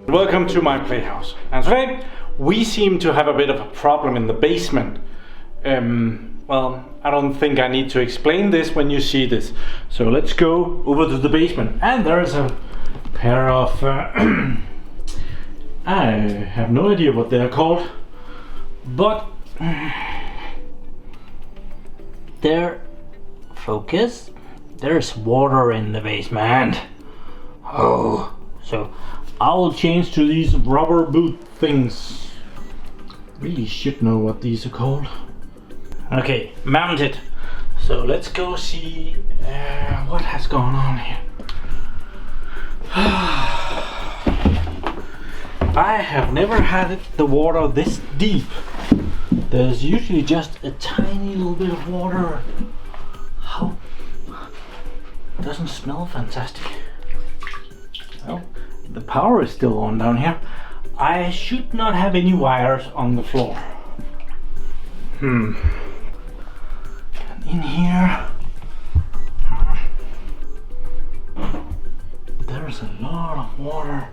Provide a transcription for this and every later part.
Welcome to my playhouse. And today we seem to have a bit of a problem in the basement. Well, I don't think I need to explain this when you see this. So let's go over to the basement. And there's a pair of I have no idea what they're called, but there's water in the basement. Oh, so I'll change to these rubber boot things. Really should know what these are called. Okay, mounted. So let's go see what has gone on here. I have never had the water this deep. There's usually just a tiny little bit of water. How? It doesn't smell fantastic. Well, the power is still on down here. I should not have any wires on the floor. And in here, there's a lot of water.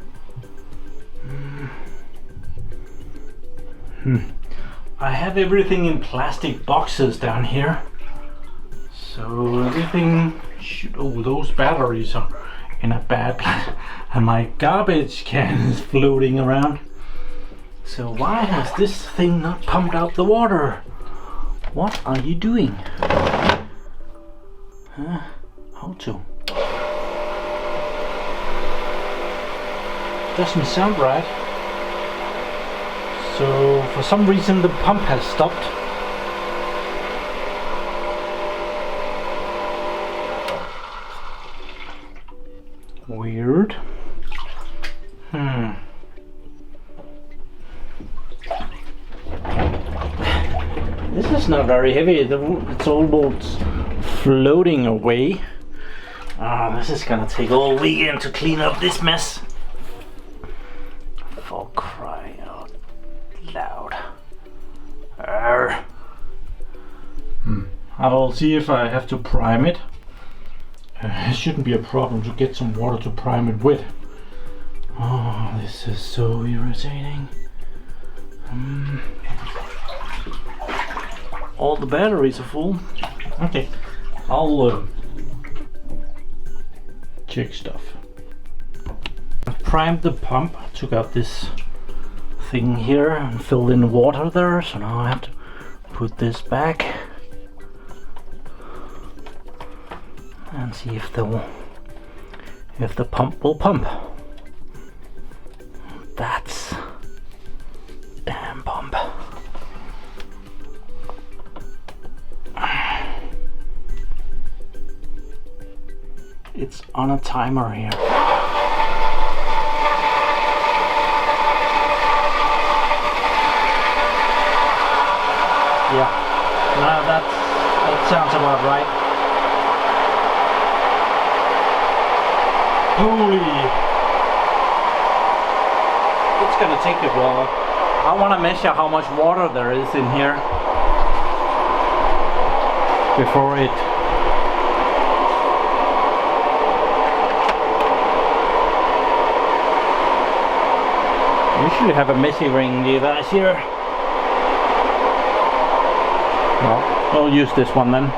I have everything in plastic boxes down here, so everything should. Oh, those batteries are in a bad place, and my garbage can is floating around. So why has this thing not pumped out the water? What are you doing? How to? Doesn't sound right. So for some reason the pump has stopped. Weird. This is not very heavy. It's almost floating away. This is gonna take all weekend to clean up this mess. For crying out loud. I will see if I have to prime it. It shouldn't be a problem to get some water to prime it with. Oh, this is so irritating. All the batteries are full. Okay, I'll check stuff. I've primed the pump, took out this thing here and filled in water there, so now I have to put this back and see if the pump will pump. That's damn pump. It's on a timer here. Yeah, no, that sounds about right. Holy! It's gonna take a while. I want to measure how much water there is in here before it. Usually have a measuring device here. Well, I'll use this one then. Yeah.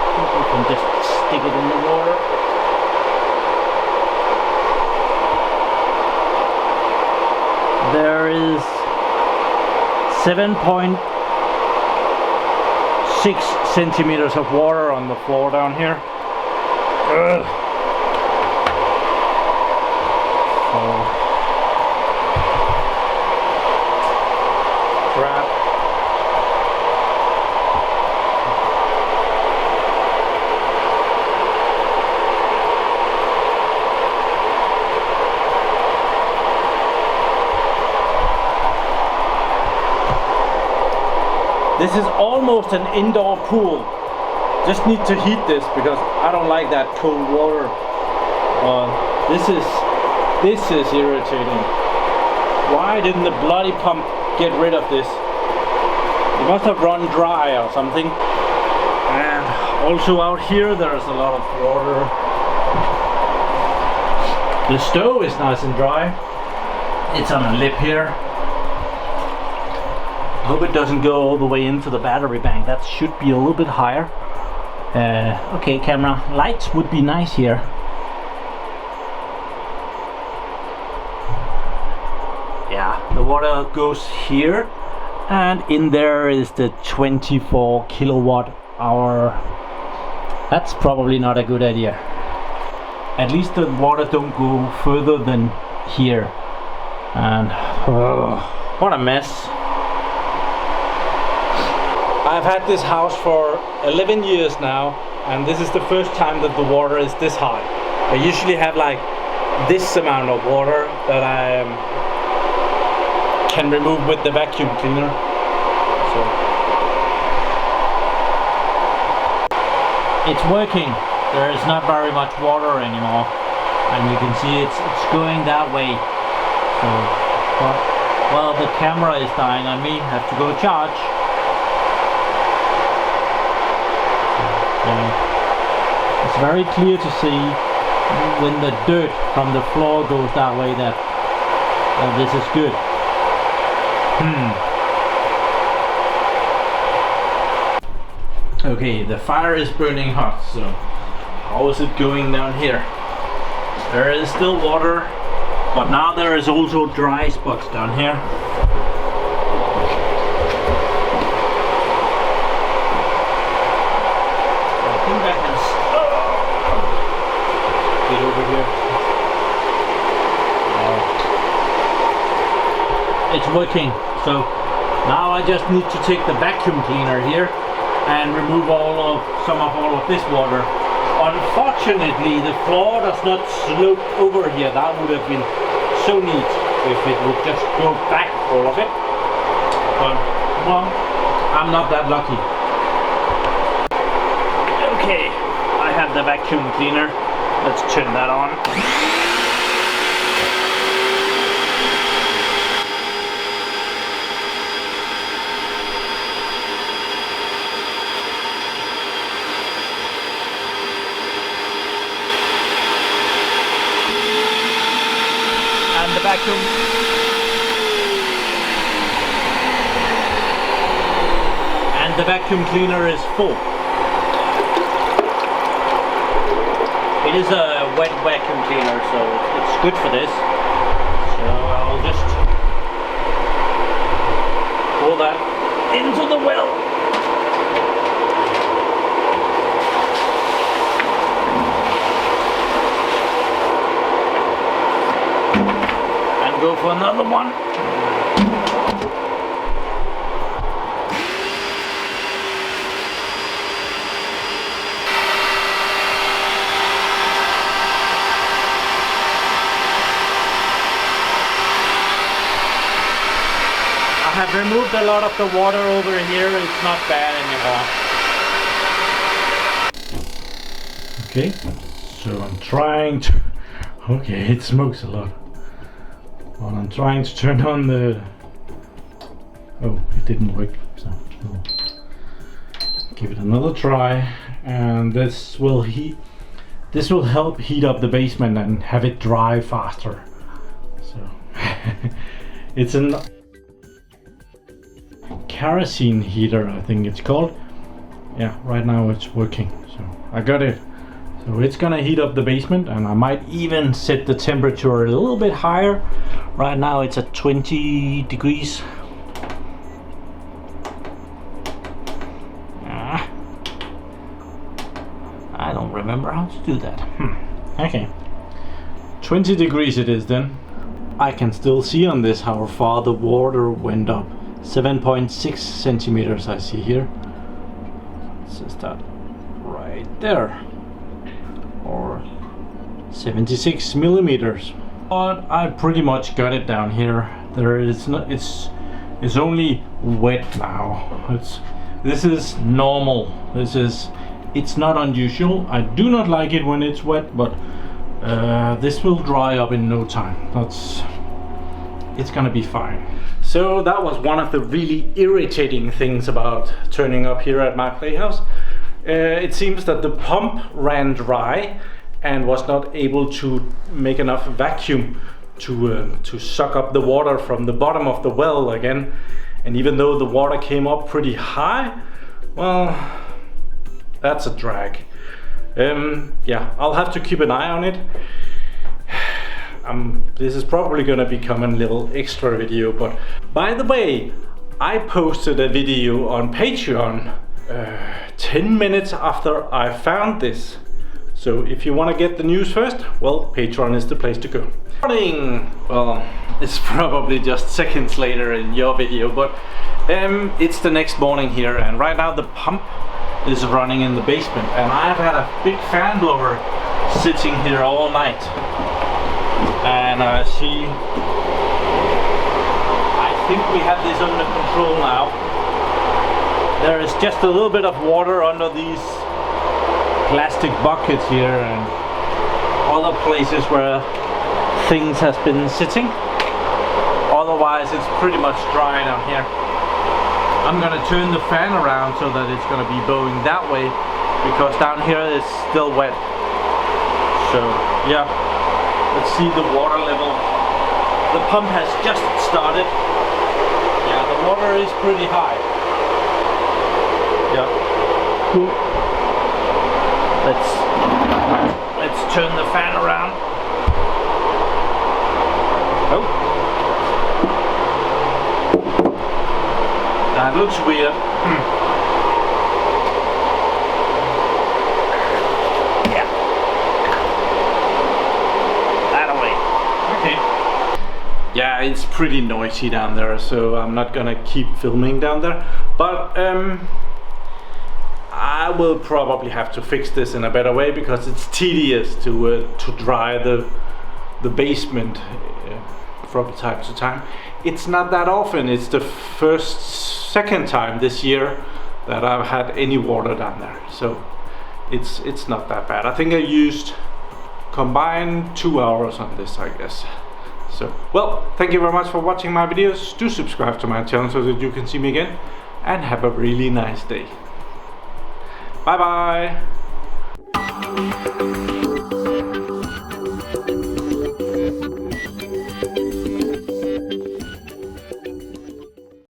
I think we can just stick it in the water. There is 7.6 centimeters of water on the floor down here. Ugh. Oh. Crap. This is almost an indoor pool. Just need to heat this because I don't like that cold water. This is irritating. Why didn't the bloody pump get rid of this? It must have run dry or something. And also out here there's a lot of water. The stove is nice and dry. It's on a lip here. Hope it doesn't go all the way into the battery bank. That should be a little bit higher. Okay, camera. Lights would be nice here. Yeah, the water goes here, and in there is the 24 kilowatt hour. That's probably not a good idea. At least the water don't go further than here. And what a mess. I've had this house for 11 years now, and this is the first time that the water is this high. I usually have like this amount of water that I can remove with the vacuum cleaner. So it's working. There is not very much water anymore, and you can see it's going that way. So, but, well, the camera is dying on me. Have to go charge. It's very clear to see when the dirt from the floor goes that way that this is good. Okay, the fire is burning hot, so how is it going down here? There is still water, but now there is also dry spots down here. It's working, so now I just need to take the vacuum cleaner here and remove some of this water. Unfortunately, the floor does not slope over here. That would have been so neat if it would just go back, all of it. But well, I'm not that lucky. Okay, I have the vacuum cleaner. Let's turn that on. And the vacuum. And the vacuum cleaner is full. It is a wet vacuum cleaner, so it's good for this. So I'll just pour that into the well. And go for another one. I have removed a lot of the water over here. It's not bad anymore. Okay, so I'm trying to... Okay, it smokes a lot. Well, I'm trying to turn on the... Oh, it didn't work, so we'll give it another try. And this will help heat up the basement and have it dry faster. So it's an kerosene heater, I think it's called. Yeah, right now it's working, so I got it. So it's gonna heat up the basement, and I might even set the temperature a little bit higher. Right now it's at 20 degrees. I don't remember how to do that. Okay, 20 degrees it is then. I can still see on this how far the water went up. 7.6 centimeters I see here. So start right there, or 76 millimeters. But I pretty much got it down here. It's only wet now. This is normal. It's not unusual. I do not like it when it's wet, but this will dry up in no time. It's gonna be fine. So that was one of the really irritating things about turning up here at My PlayHouse. It seems that the pump ran dry and was not able to make enough vacuum to suck up the water from the bottom of the well again. And even though the water came up pretty high, well, that's a drag. Yeah, I'll have to keep an eye on it. This is probably gonna become a little extra video, but by the way, I posted a video on Patreon 10 minutes after I found this. So if you want to get the news first, well, Patreon is the place to go. Morning! Well, it's probably just seconds later in your video, but it's the next morning here, and right now the pump is running in the basement, and I've had a big fan blower sitting here all night. And I think we have this under control now. There is just a little bit of water under these plastic buckets here and other places where things has been sitting. Otherwise it's pretty much dry down here. I'm gonna turn the fan around so that it's gonna be blowing that way, because down here is still wet. So yeah, let's see the water level. The pump has just started. Yeah, the water is pretty high. Yeah, cool. Let's turn the fan around. Oh, that looks weird. Yeah, that away. Okay. Yeah, it's pretty noisy down there, so I'm not gonna keep filming down there. But I will probably have to fix this in a better way, because it's tedious to dry the basement from time to time. It's not that often. It's the second time this year that I've had any water down there, so it's not that bad. I think I used combined 2 hours on this, I guess. So, well, thank you very much for watching my videos. Do subscribe to my channel so that you can see me again, and have a really nice day. Bye bye.